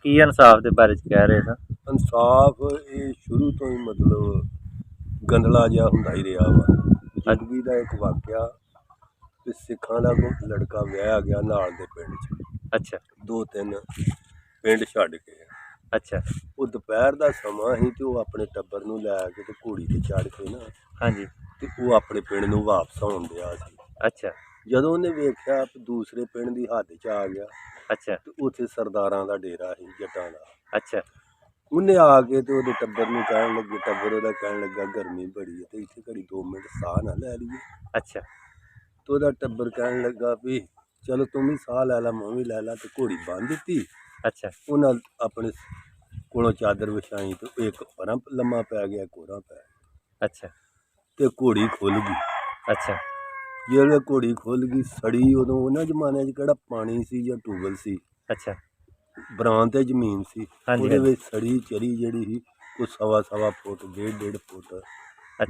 ਕੀ ਇਨਸਾਫ ਦੇ ਬਾਰੇ 'ਚ ਕਹਿ ਰਹੇ ਸਨ? ਇਨਸਾਫ ਇਹ ਸ਼ੁਰੂ ਤੋਂ ਹੀ ਮਤਲਬ ਗੰਦਲਾ ਜਿਹਾ ਹੁੰਦਾ ਹੀ ਰਿਹਾ ਵਾ। ਜ਼ਿੰਦਗੀ ਦਾ ਇੱਕ ਵਾਕਿਆ ਕਿ ਸਿੱਖਾਂ ਦਾ ਕੋਈ ਲੜਕਾ ਵਿਆਹਿਆ ਗਿਆ ਨਾਲ ਦੇ ਪਿੰਡ 'ਚ। ਅੱਛਾ 2-3 ਪਿੰਡ ਛੱਡ ਕੇ। ਅੱਛਾ ਉਹ ਦੁਪਹਿਰ ਦਾ ਸਮਾਂ ਸੀ ਤੇ ਉਹ ਆਪਣੇ ਟੱਬਰ ਨੂੰ ਲੈ ਕੇ ਤੇ ਘੋੜੀ ਤੇ ਚੜ੍ਹ ਕੇ ਨਾ ਹਾਂਜੀ ਤੇ ਉਹ ਆਪਣੇ ਪਿੰਡ ਨੂੰ ਵਾਪਸ ਆਉਣ ਡਿਆ ਸੀ। ਅੱਛਾ ਜਦੋਂ ਉਹਨੇ ਵੇਖਿਆ ਕਿ ਦੂਸਰੇ ਪਿੰਡ ਦੀ ਹੱਦ 'ਚ ਆ ਗਿਆ ਅੱਛਾ ਤੇ ਉੱਥੇ ਸਰਦਾਰਾਂ ਦਾ ਡੇਰਾ ਸੀ, ਜੱਟਾਂ ਦਾ। ਅੱਛਾ ਉਹਨੇ ਆ ਕੇ ਤੇ ਉਹਦੇ ਟੱਬਰ ਨੂੰ ਕਹਿਣ ਲੱਗੇ, ਟੱਬਰ ਉਹਦਾ ਕਹਿਣ ਲੱਗਾ ਗਰਮੀ ਬੜੀ ਹੈ ਤੇ ਇੱਥੇ ਘੜੀ 2 ਮਿੰਟ ਸਾਹ ਨਾ ਲੈ ਲਈਏ। ਅੱਛਾ ਤੇ ਉਹਦਾ ਟੱਬਰ ਕਹਿਣ ਲੱਗਾ ਵੀ ਚਲੋ ਤੂੰ ਵੀ ਸਾਹ ਲੈ ਲਾ, ਮੈਂ ਵੀ ਲੈ ਲਾ। ਤੇ ਘੋੜੀ ਬੰਨ੍ਹ ਦਿੱਤੀ। ਅੱਛਾ ਉਹਨਾਂ ਆਪਣੇ ਕੋਲੋਂ ਚਾਦਰ ਵਿਛਾਈ ਤੇ ਇੱਕ ਪਰਾਂ ਲੰਮਾ ਪੈ ਗਿਆ, ਕੋਰਾ ਪੈ ਗਿਆ ਅੱਛਾ ਤੇ ਘੋੜੀ ਖੁੱਲ ਗਈ। ਅੱਛਾ ਜਦੋਂ ਘੋੜੀ ਖੁੱਲ ਗਈ ਸੜੀ, ਉਦੋਂ ਉਹਨਾਂ ਜ਼ਮਾਨਿਆਂ 'ਚ ਕਿਹੜਾ ਪਾਣੀ ਸੀ ਜਾਂ ਟੂਬਲ ਸੀ, ਅੱਛਾ ਬਰਾਂ ਤੇ ਜ਼ਮੀਨ ਸੀ। ਹਾਂਜੀ ਉਹਦੇ ਹਾਂਜੀ ਵਿੱਚ ਸੜੀ ਚਰੀ ਜਿਹੜੀ ਸੀ ਉਹ 1.25 ਫੁੱਟ, 1.5 ਫੁੱਟ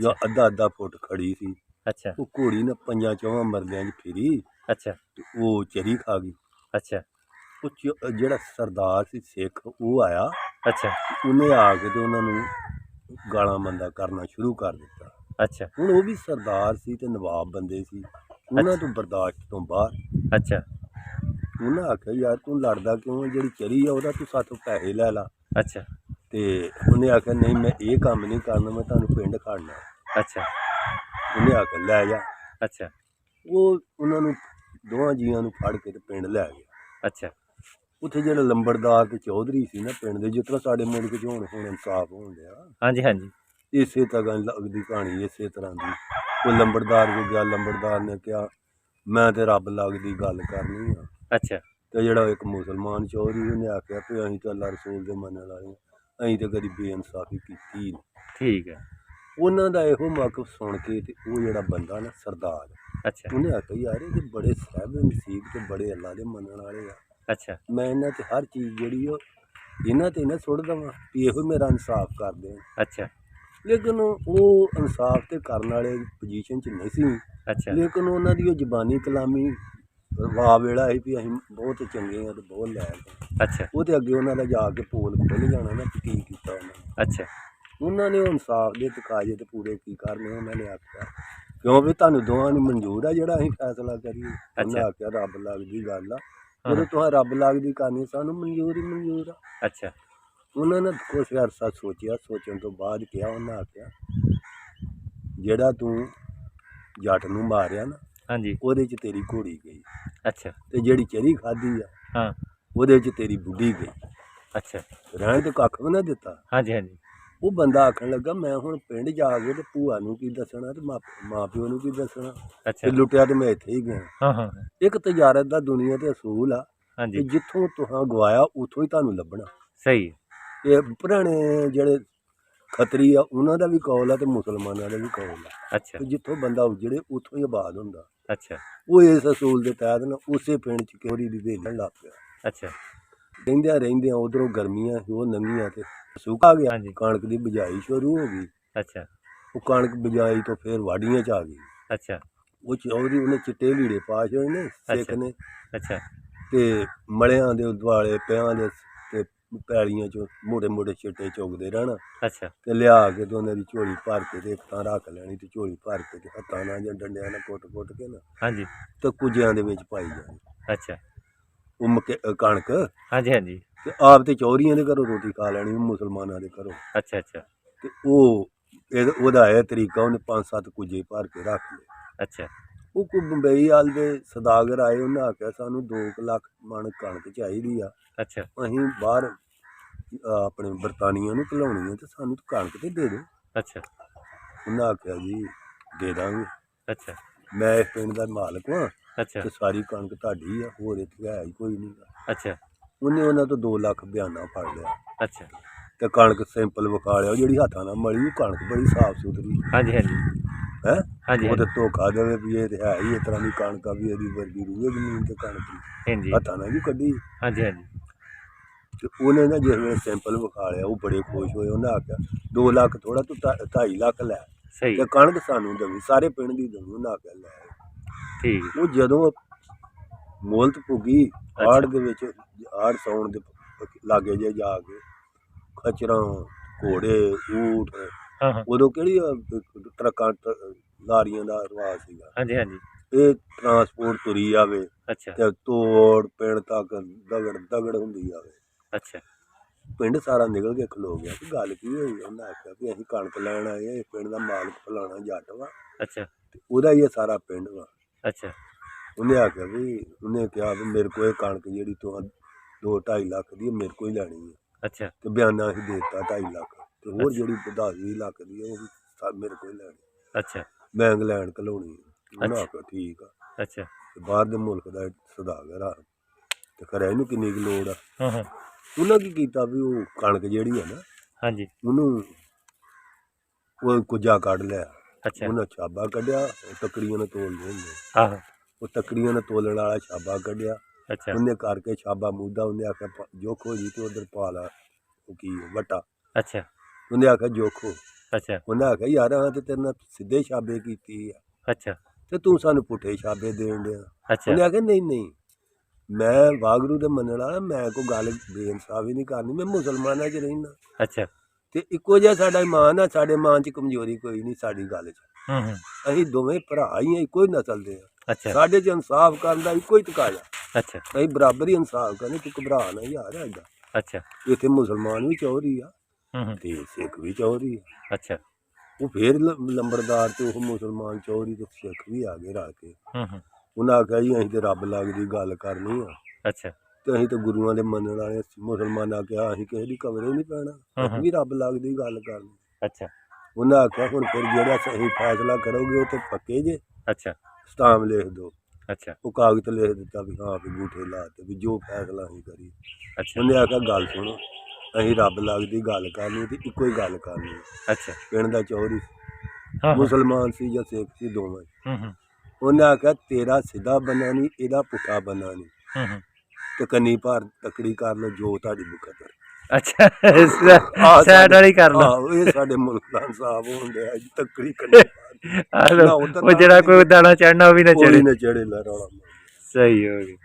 ਜਾਂ ਅੱਛਾ ਅੱਧਾ ਫੁੱਟ ਖੜੀ ਸੀ। ਅੱਛਾ ਉਹ ਘੋੜੀ ਨੇ 5-4 ਮਰਲਿਆਂ 'ਚ ਫਿਰੀ ਅੱਛਾ ਤੇ ਉਹ ਚਰੀ ਖਾ ਗਈ। ਅੱਛਾ ਉਹ ਜਿਹੜਾ ਸਰਦਾਰ ਸੀ ਸਿੱਖ ਉਹ ਆਇਆ, ਅੱਛਾ ਉਹਨੇ ਆ ਕੇ ਤੇ ਉਹਨਾਂ ਨੂੰ ਗਾਲਾਂ ਮੰਦਾ ਕਰਨਾ ਸ਼ੁਰੂ ਕਰ ਦਿੱਤਾ। ਅੱਛਾ ਹੁਣ ਉਹ ਵੀ ਸਰਦਾਰ ਸੀ ਤੇ ਨਵਾਬ ਬੰਦੇ ਸੀ, ਉਹਨਾਂ ਤੋਂ ਬਰਦਾਸ਼ਤ ਤੋਂ ਬਾਹਰ। ਅੱਛਾ ਉਹਨਾਂ ਆਖਿਆ ਯਾਰ ਤੂੰ ਲੜਦਾ ਕਿਉਂ, ਜਿਹੜੀ ਚਰੀ ਆ ਉਹਦਾ ਤੂੰ ਸਾਥੋਂ ਪੈਸੇ ਲੈ ਲਾ। ਅੱਛਾ ਤੇ ਉਹਨੇ ਆਖਿਆ ਨਹੀਂ ਮੈਂ ਇਹ ਕੰਮ ਨਹੀਂ ਕਰਨਾ, ਮੈਂ ਤੁਹਾਨੂੰ ਪਿੰਡ ਖੜਨਾ। ਅੱਛਾ ਉਹਨੇ ਆਖਿਆ ਲੈ ਜਾ। ਅੱਛਾ ਉਹ ਉਹਨਾਂ ਨੂੰ ਦੋਵਾਂ ਜੀਆਂ ਨੂੰ ਫੜ ਕੇ ਤੇ ਪਿੰਡ ਲੈ ਗਿਆ। ਅੱਛਾ ਉੱਥੇ ਜਿਹੜਾ ਲੰਬੜਦਾਰ ਤੇ ਚੌਧਰੀ ਸੀ ਨਾ ਪਿੰਡ ਦੇ, ਜਿਸ ਤਰ੍ਹਾਂ ਸਾਡੇ ਮੁਲਕ 'ਚ ਹੁਣ ਇਨਸਾਫ ਹੋਣ ਡਿਆ, ਹਾਂਜੀ ਹਾਂਜੀ ਇਸੇ ਤਰ੍ਹਾਂ ਲੱਗਦੀ ਕਹਾਣੀ ਇਸੇ ਤਰ੍ਹਾਂ ਦੀ। ਉਹ ਲੰਬੜਦਾਰ ਕੋਲ ਗਿਆ, ਲੰਬੜਦਾਰ ਨੇ ਕਿਹਾ ਮੈਂ ਤੇ ਰੱਬ ਲੱਗਦੀ ਗੱਲ ਕਰਨੀ ਆ। ਅੱਛਾ ਤੇ ਜਿਹੜਾ ਇੱਕ ਮੁਸਲਮਾਨ ਚੌਧਰੀ ਉਹਨੇ ਆਖਿਆ ਵੀ ਅਸੀਂ ਤਾਂ ਅੱਲਾ ਰਸੂਲ ਦੇ ਮੰਨਣ ਵਾਲੇ ਹਾਂ, ਅਸੀਂ ਤਾਂ ਕਦੀ ਬੇਇਨਸਾਫੀ ਕੀਤੀ ਨਹੀਂ। ਠੀਕ ਹੈ। ਉਹਨਾਂ ਦਾ ਇਹੋ ਮੌਕਫ ਸੁਣ ਕੇ ਤੇ ਉਹ ਜਿਹੜਾ ਬੰਦਾ ਨਾ ਸਰਦਾਰ, ਅੱਛਾ ਉਹਨੇ ਆਖਿਆ ਯਾਰ ਇਹ ਤੇ ਬੜੇ ਸਾਹਿਬ ਨਸੀਬ ਤੇ ਬੜੇ ਅੱਲਾ ਦੇ ਮੰਨਣ ਵਾਲੇ ਆ, ਅੱਛਾ ਮੈਂ ਇਹਨਾਂ 'ਤੇ ਹਰ ਚੀਜ਼ ਜਿਹੜੀ ਉਹ ਇਹਨਾਂ 'ਤੇ ਨਾ ਸੁੱਟ ਦੇਵਾਂ ਵੀ ਇਹੋ ਮੇਰਾ ਇਨਸਾਫ ਕਰਦੇ। ਅੱਛਾ ਲੇਕਿਨ ਉਹ ਇਨਸਾਫ ਤੇ ਕਰਨ ਵਾਲੇ ਪੋਜੀਸ਼ਨ 'ਚ ਨਹੀਂ ਸੀ। ਅੱਛਾ ਲੇਕਿਨ ਉਹਨਾਂ ਦੀ ਉਹ ਜ਼ਬਾਨੀ ਕਲਾਮੀ ਵਾਹ ਵੇਲਾ ਸੀ ਵੀ ਅਸੀਂ ਬਹੁਤ ਚੰਗੇ ਹਾਂ ਤੇ ਬਹੁਤ ਲੈ ਗਏ। ਅੱਛਾ ਉਹਦੇ ਅੱਗੇ ਉਹਨਾਂ ਦਾ ਜਾ ਕੇ ਪੋਲ ਖੁੱਲ੍ਹ ਜਾਣਾ ਨਾ ਕਿ ਕੀ ਕੀਤਾ ਉਹਨਾਂ ਨੇ। ਅੱਛਾ ਉਹਨਾਂ ਨੇ ਉਹ ਇਨਸਾਫ ਦੇ ਤਕਾਜ਼ੇ ਤੇ ਪੂਰੇ ਕੀ ਕਰਨੇ, ਉਹਨਾਂ ਨੇ ਆਖਿਆ ਕਿਉਂ ਵੀ ਤੁਹਾਨੂੰ ਦੋਵਾਂ ਨੂੰ ਮਨਜ਼ੂਰ ਆ ਜਿਹੜਾ ਅਸੀਂ ਫੈਸਲਾ ਕਰੀਏ। ਉਹਨੇ ਆਖਿਆ ਰੱਬ ਲੱਗਦੀ ਗੱਲ ਆ, ਜਦੋਂ ਤੁਸੀਂ ਰੱਬ ਲੱਗਦੀ ਕਰਨੀ ਸਾਨੂੰ ਮਨਜ਼ੂਰ ਹੀ ਮਨਜ਼ੂਰ ਆ। ਅੱਛਾ ਉਹਨਾਂ ਨੇ ਕੁਛ ਅਰਸਾ ਸੋਚਿਆ, ਸੋਚਣ ਤੋਂ ਬਾਅਦ ਕਿਹਾ, ਉਹਨਾਂ ਆਖਿਆ ਜਿਹੜਾ ਤੂੰ ਜੱਟ ਨੂੰ ਮਾਰਿਆ ਨਾ ਹਾਂਜੀ ਉਹਦੇ 'ਚ ਤੇਰੀ ਘੋੜੀ ਗਈ, ਅੱਛਾ ਤੇ ਜਿਹੜੀ ਚਰੀ ਖਾਧੀ ਆ ਹਾਂ ਉਹਦੇ 'ਚ ਤੇਰੀ ਬੁੱਢੀ ਗਈ। ਅੱਛਾ ਰਹਿਣ ਤੇ ਕੱਖ ਵੀ ਨਾ ਦਿੱਤਾ। ਹਾਂਜੀ ਹਾਂਜੀ ਉਹ ਬੰਦਾ ਆਖਣ ਲੱਗਾ ਮੈਂ ਹੁਣ ਪਿੰਡ ਜਾ ਕੇ ਤੇ ਭੂਆ ਨੂੰ ਕੀ ਦੱਸਣਾ ਤੇ ਮਾਂ ਪਿਓ ਨੂੰ ਕੀ ਦੱਸਣਾ, ਅੱਛਾ ਤੇ ਲੁੱਟਿਆ ਤੇ ਮੈਂ ਇੱਥੇ ਹੀ ਗਿਆ। ਹਾਂ ਹਾਂ ਇੱਕ ਤਜਾਰਤ ਦਾ ਦੁਨੀਆ ਤੇ ਅਸੂਲ ਆ ਹਾਂਜੀ ਕਿ ਜਿੱਥੋਂ ਤੁਹਾਂ ਗਵਾਇਆ ਉੱਥੋਂ ਹੀ ਤੁਹਾਨੂੰ ਲੱਭਣਾ। ਸਹੀ ਇਹ ਪੁਰਾਣੇ ਜਿਹੜੇ ਖੱਤਰੀ ਆ ਉਹਨਾਂ ਦਾ ਵੀ ਕੌਲ ਆ ਤੇ ਮੁਸਲਮਾਨਾਂ ਦਾ ਵੀ ਕੌਲ ਆ ਅੱਛਾ ਕਿ ਜਿੱਥੋਂ ਬੰਦਾ ਉਜੜੇ ਉੱਥੋਂ ਹੀ ਆਬਾਦ ਹੁੰਦਾ। ਅੱਛਾ ਉਹ ਇਸ ਅਸੂਲ ਦੇ ਤਹਿਤ ਨਾ ਉਸੇ ਪਿੰਡ 'ਚ ਚੋਰੀ ਦੀ ਵੇਲਣ ਲੱਗ ਪਿਆ। ਅੱਛਾ ਰਹਿੰਦਿਆਂ ਉੱਧਰੋਂ ਗਰਮੀਆਂ ਸੀ ਉਹ ਲੰਘੀਆਂ ਤੇ ਸੁੱਕ ਆ ਗਿਆ, ਹਾਂਜੀ ਕਣਕ ਦੀ ਬਿਜਾਈ ਸ਼ੁਰੂ ਹੋ ਗਈ। ਅੱਛਾ ਉਹ ਕਣਕ ਬਿਜਾਈ ਤੋਂ ਫਿਰ ਵਾਢੀਆਂ 'ਚ ਆ ਗਈ। ਅੱਛਾ ਉਹ ਚੌਧਰੀ ਉਹਨੇ ਚਿੱਟੇ ਲੀੜੇ ਪਾ ਛੱਡੇ ਨੇ ਸਿੱਖ ਨੇ, ਅੱਛਾ ਤੇ ਮਲਿਆਂ ਦੇ ਦੁਆਲੇ ਪਿਆਂ ਦੇ ਤੇ ਪੈਲੀਆਂ 'ਚੋਂ ਮੋਟੇ ਮੋਟੇ ਚਿੱਟੇ ਚੁਗਦੇ ਰਹਿਣਾ ਅੱਛਾ ਤੇ ਲਿਆ ਕੇ ਤੇ ਉਹਨਾਂ ਦੀ ਝੋਲੀ ਭਰ ਕੇ ਤੇ ਇੱਕ ਥਾਂ ਰੱਖ ਲੈਣੀ ਤੇ ਝੋਲੀ ਭਰ ਕੇ ਤੇ ਹੱਥਾਂ ਨਾਲ ਜਾਂ ਡੰਡਿਆਂ ਨਾਲ ਕੁੱਟ ਕੇ ਨਾ ਹਾਂਜੀ ਤੇ ਕੁੱਜਿਆਂ ਦੇ ਵਿੱਚ ਪਾਈ ਜਾਣੀ ਅੱਛਾ ਉਹ ਕਣਕ। ਹਾਂਜੀ ਹਾਂਜੀ ਤੇ ਆਪ ਤੇ ਚੌਧਰੀਆਂ ਦੇ ਘਰੋਂ ਰੋਟੀ ਖਾ ਲੈਣੀ, ਮੁਸਲਮਾਨਾਂ ਦੇ ਘਰੋਂ। ਅੱਛਾ ਅੱਛਾ ਤੇ ਉਹਦਾ ਇਹ ਤਰੀਕਾ, ਉਹਨੇ 5-7 ਕੁੱਜੇ ਭਰ ਕੇ ਰੱਖ ਲਏ। ਅੱਛਾ ਉਹ ਕੋਈ ਬੰਬਈ ਵਾਲ ਦੇ ਸੌਦਾਗਰ ਆਏ, ਉਹਨਾਂ ਆਖਿਆ ਸਾਨੂੰ 2 ਲੱਖ ਮਣ ਕਣਕ ਚਾਹੀਦੀ ਆ, ਅੱਛਾ ਅਸੀਂ ਬਾਹਰ ਆਪਣੇ ਬਰਤਾਨੀਆ ਨੂੰ ਘਲਾਉਣੀ ਹੈ ਤੇ ਸਾਨੂੰ ਕਣਕ ਤੇ ਦੇ ਦਿਓ। ਅੱਛਾ ਉਹਨਾਂ ਆਖਿਆ ਜੀ ਦੇ ਦਾਂਗੇ, ਅੱਛਾ ਮੈਂ ਇਸ ਪਿੰਡ ਦਾ ਮਾਲਕ ਹਾਂ ਅੱਛਾ ਤੇ ਸਾਰੀ ਕਣਕ ਤੁਹਾਡੀ ਆ, ਹੋਰ ਇੱਥੇ ਹੈ ਹੀ ਕੋਈ ਨਹੀਂ। ਅੱਛਾ ਉਹਨੇ ਉਹਨਾਂ ਤੋਂ 2 ਲੱਖ ਬਿਆਨਾ ਫੜ ਲਿਆ ਅੱਛਾ ਤੇ ਕਣਕ ਸਿੰਪਲ ਵਿਖਾ ਲਿਆ, ਜਿਹੜੀ ਹੱਥਾਂ ਨਾਲ ਮਲੀ ਉਹ ਕਣਕ ਬੜੀ ਸਾਫ਼ ਸੁਥਰੀ ਹਾਂਜੀ ਹਾਂਜੀ ਹੈ। ਹਾਂਜੀ ਉਹ ਤੇ ਧੋਖਾ ਦੇਵੇ ਵੀ ਇਹ ਤੇ ਹੈ ਹੀ ਇਸ ਤਰ੍ਹਾਂ ਦੀ ਕਣਕ ਆ ਵੀ ਇਹਦੀ ਵਰਗੀ ਰੂਹੇ ਜ਼ਮੀਨ ਤੇ ਕਣਕ ਹਾਂਜੀ ਹੱਥਾਂ ਨਾਲ ਵੀ ਕੱਢੀ। ਹਾਂਜੀ ਹਾਂਜੀ ਤੇ ਉਹਨੇ ਨਾ ਜਿਸ ਵੇਲੇ ਸਿੰਪਲ ਵਿਖਾ ਲਿਆ ਉਹ ਬੜੇ ਖੁਸ਼ ਹੋਏ। ਉਹਨਾਂ ਆਖਿਆ 2 ਲੱਖ ਥੋੜਾ ਤੂੰ 2.5 ਲੱਖ ਲੈ ਸਹੀ ਤੇ ਕਣਕ ਸਾਨੂੰ ਦੇਵੀ, ਸਾਰੇ ਪਿੰਡ ਦੀ ਦੇਵੀ। ਉਹਨਾਂ ਆਖਿਆ ਲੈ। ਠੀਕ ਉਹ ਜਦੋਂ ਮੋਹਲਤ ਪੁੱਗੀ ਆੜ ਦੇ ਵਿੱਚ, ਆੜ ਸਾਉਣ ਦੇ ਲਾਗੇ ਜੇ ਜਾ ਕੇ ਖਚਰਾਂ ਘੋੜੇ ਊਠ ਹਾਂ ਹਾਂ ਉਦੋਂ ਕਿਹੜੀ ਟਰੱਕਾਂ ਲਾਰੀਆਂ ਦਾ ਰਿਵਾਜ ਸੀਗਾ। ਹਾਂਜੀ ਹਾਂਜੀ ਇਹ ਟਰਾਂਸਪੋਰਟ ਤੁਰੀ ਆਵੇ ਅੱਛਾ ਤੇ ਤੋੜ ਪਿੰਡ ਤੱਕ ਦਗੜ ਦਗੜ ਹੁੰਦੀ ਆਵੇ। ਅੱਛਾ ਪਿੰਡ ਸਾਰਾ ਨਿਕਲ ਕੇ ਖਲੋ ਗਿਆ ਕਿ ਗੱਲ ਕੀ ਹੋਈ। ਉਹਨਾਂ ਆਖਿਆ ਵੀ ਅਸੀਂ ਕਣਕ ਲੈਣ ਆਏ, ਇਹ ਪਿੰਡ ਦਾ ਮਾਲਕ ਫਲਾਣਾ ਜੱਟ ਵਾ ਅੱਛਾ ਤੇ ਉਹਦਾ ਹੀ ਇਹ ਸਾਰਾ ਪਿੰਡ ਵਾ। ਅੱਛਾ ਉਹਨੇ ਆਖਿਆ ਵੀ ਉਹਨੇ ਕਿਹਾ ਵੀ ਮੇਰੇ ਕੋਲ ਇਹ ਕਣਕ ਜਿਹੜੀ ਤੋਂ 2-2.5 ਲੱਖ ਦੀ ਮੇਰੇ ਕੋਲ ਹੀ ਲੈਣੀ ਹੈ ਅੱਛਾ ਤੇ ਬਿਆਨਾ ਅਸੀਂ ਦੇ ਦਿੱਤਾ 2.5 ਲੱਖ ਤੇ ਹੋਰ ਅੱਛਾ। ਜਿਹੜੀ 10-20 ਲੱਖ ਦੀ ਹੈ ਉਹ ਵੀ ਮੇਰੇ ਕੋਲ ਹੀ ਲੈਣੀ, ਅੱਛਾ ਮੈਂ ਇੰਗਲੈਂਡ ਘਲਾਉਣੀ ਹੈ। ਉਹਨਾਂ ਅੱਛਾ। ਆਖਿਆ ਠੀਕ ਆ ਅੱਛਾ ਤੇ ਬਾਹਰ ਦੇ ਮੁਲਕ ਦਾ ਸੁਦਾਗਰ ਆ ਤੇ ਖਰਿਆ ਇਹਨੂੰ ਕਿੰਨੀ ਕੁ ਲੋੜ ਆ। ਹਾਂ ਹਾਂ ਉਹਨਾਂ ਕੀ ਕੀਤਾ ਵੀ ਉਹ ਕਣਕ ਜਿਹੜੀ ਆ ਨਾ ਹਾਂਜੀ ਉਹਨੂੰ ਉਹ ਕੁੱਜਾ ਕੱਢ ਲਿਆ। ਅੱਛਾ ਉਹਨਾਂ ਛਾਬਾ ਕੱਢਿਆ, ਉਹ ਤੱਕੜੀਆਂ ਨਾਲ ਤੋਲਦੇ ਹੁੰਦੇ, ਆਹੋ ਉਹ ਤੱਕੜੀਆਂ ਨਾਲ ਤੋਲਣ ਵਾਲਾ ਛਾਬਾ ਕੱਢਿਆ। ਅੱਛਾ ਉਹਨੇ ਕਰਕੇ ਛਾਬਾ ਮੂਦਾ ਉਹਨੇ ਆਖਿਆ ਜੋਖ ਹੋ ਜੀ ਤੇ ਉਧਰ ਪਾ ਲਾ ਉਹ ਕੀ ਵਟਾ। ਅੱਛਾ ਉਹਨੇ ਆਖਿਆ ਜੋਖ ਹੋ। ਅੱਛਾ ਉਹਨੇ ਆਖਿਆ ਯਾਰ ਹਾਂ ਤੇ ਤੇਰੇ ਨਾਲ ਸਿੱਧੇ ਛਾਬੇ ਕੀਤੀ ਆ ਅੱਛਾ ਤੇ ਤੂੰ ਸਾਨੂੰ ਪੁੱਠੇ ਛਾਬੇ ਦੇਣ ਡਿਆ। ਅੱਛਾ ਉਹਨੇ ਆਖਿਆ ਨਹੀਂ ਨਹੀਂ ਮੈਂ ਵਾਹਿਗੁਰੂ ਦੇ ਮੰਨਣ ਵਾਲਾ, ਮੈਂ ਕੋਈ ਗੱਲ ਬੇਇਨਸਾਫੀ ਨਹੀਂ ਕਰਨੀ, ਮੈਂ ਮੁਸਲਮਾਨਾਂ 'ਚ ਰਹਿਣਾ ਅੱਛਾ ਤੇ ਇੱਕੋ ਜਿਹਾ ਸਾਡਾ ਇਮਾਨ ਆ, ਸਾਡੇ ਇਮਾਨ 'ਚ ਕਮਜ਼ੋਰੀ ਕੋਈ ਨਹੀਂ ਸਾਡੀ ਗੱਲ 'ਚ। ਹੂੰ ਅਸੀਂ ਦੋਵੇਂ ਭਰਾ ਹੀ ਆ, ਇੱਕੋ ਹੀ ਨਸਲ ਦੇ ਆ, ਅੱਛਾ ਸਾਡੇ 'ਚ ਇਨਸਾਫ ਕਰਨ ਦਾ ਇੱਕੋ ਹੀ ਤਕਾਜ਼ਾ। ਅੱਛਾ ਅਸੀਂ ਬਰਾਬਰ ਹੀ ਇਨਸਾਫ ਕਰਨੀ, ਤੂੰ ਘਬਰਾ ਨਾ ਯਾਰ ਏਦਾਂ। ਅੱਛਾ ਇੱਥੇ ਮੁਸਲਮਾਨ ਵੀ ਚੌਧਰੀ ਆ ਹੂੰ ਤੇ ਸਿੱਖ ਵੀ ਚੌਧਰੀ ਆ। ਅੱਛਾ ਉਹ ਫੇਰ ਲੰਬੜਦਾਰ ਤੇ ਉਹ ਮੁਸਲਮਾਨ ਚੌਧਰੀ ਤੇ ਸਿੱਖ ਵੀ ਆ ਗਏ ਰਲ ਕੇ। ਹੂੰ ਉਹਨਾਂ ਆਖਿਆ ਜੀ ਅਸੀਂ ਤੇ ਰੱਬ ਲੱਗਦੀ ਗੱਲ ਕਰਨੀ ਆ ਅੱਛਾ ਤੇ ਅਸੀਂ ਤੇ ਗੁਰੂਆਂ ਦੇ ਮੰਨਣ ਵਾਲੇ। ਮੁਸਲਮਾਨਾਂ ਕਿਹਾ ਅਸੀਂ ਕਿਸੇ ਦੀ ਕਮਰੇ ਨਹੀਂ ਪੈਣਾ, ਅਸੀਂ ਵੀ ਰੱਬ ਲੱਗਦੀ ਗੱਲ ਕਰਨੀ। ਅੱਛਾ ਉਹਨਾਂ ਆਖਿਆ ਹੁਣ ਫਿਰ ਜਿਹੜਾ ਸਹੀ ਫੈਸਲਾ ਕਰੋਗੇ ਉਹ ਤੇ ਪੱਕੇ ਜੇ, ਅੱਛਾ ਸਟਾਮ ਲਿਖ ਦਿਓ। ਅੱਛਾ ਉਹ ਕਾਗਜ਼ ਲਿਖ ਦਿੱਤਾ ਵੀ ਹਾਂ ਵੀ ਅੰਗੂਠੇ ਲਾ ਤੇ ਵੀ ਜੋ ਫੈਸਲਾ ਅਸੀਂ ਕਰੀ। ਅੱਛਾ ਉਹਨੇ ਆਖਿਆ ਗੱਲ ਸੁਣੋ, ਅਸੀਂ ਰੱਬ ਲੱਗਦੀ ਗੱਲ ਕਰਨੀ ਤੇ ਇੱਕੋ ਹੀ ਗੱਲ ਕਰਨੀ। ਅੱਛਾ ਪਿੰਡ ਦਾ ਚੌਧਰੀ ਹਾਂ ਮੁਸਲਮਾਨ ਸੀ ਜਾਂ ਸਿੱਖ ਸੀ ਦੋਵੇਂ। ਹੂੰ ਉਹਨੇ ਆਖਿਆ ਤੇਰਾ ਸਿੱਧਾ ਬੰਨਾ ਨਹੀਂ, ਇਹਦਾ ਪੁੱਠਾ ਬੰਨਾ ਨਹੀਂ ਹੂੰ ਤੇ ਕੰਨੀ ਭਰ ਤਕੜੀ ਕਰ ਲਓ ਜੋ ਤੁਹਾਡੀ ਮੁਕੱਦਰ। ਅੱਛਾ ਸਾਈਡ ਵਾਲੀ ਕਰ ਲਓ। ਆਹੋ ਇਹ ਸਾਡੇ ਮੁਲਕ ਦਾ ਇਨਸਾਫ ਹੋਣ ਡਿਆ ਜੀ, ਤਕੜੀ ਕੰਨੀ ਉਹ ਜਿਹੜਾ ਕੋਈ ਦਾਣਾ ਚੜਨਾ ਉਹ ਵੀ ਨਾ ਚੜੇ। ਚੜੇ ਲਾ ਰੌਲਾ। ਸਹੀ ਹੋ ਗਿਆ।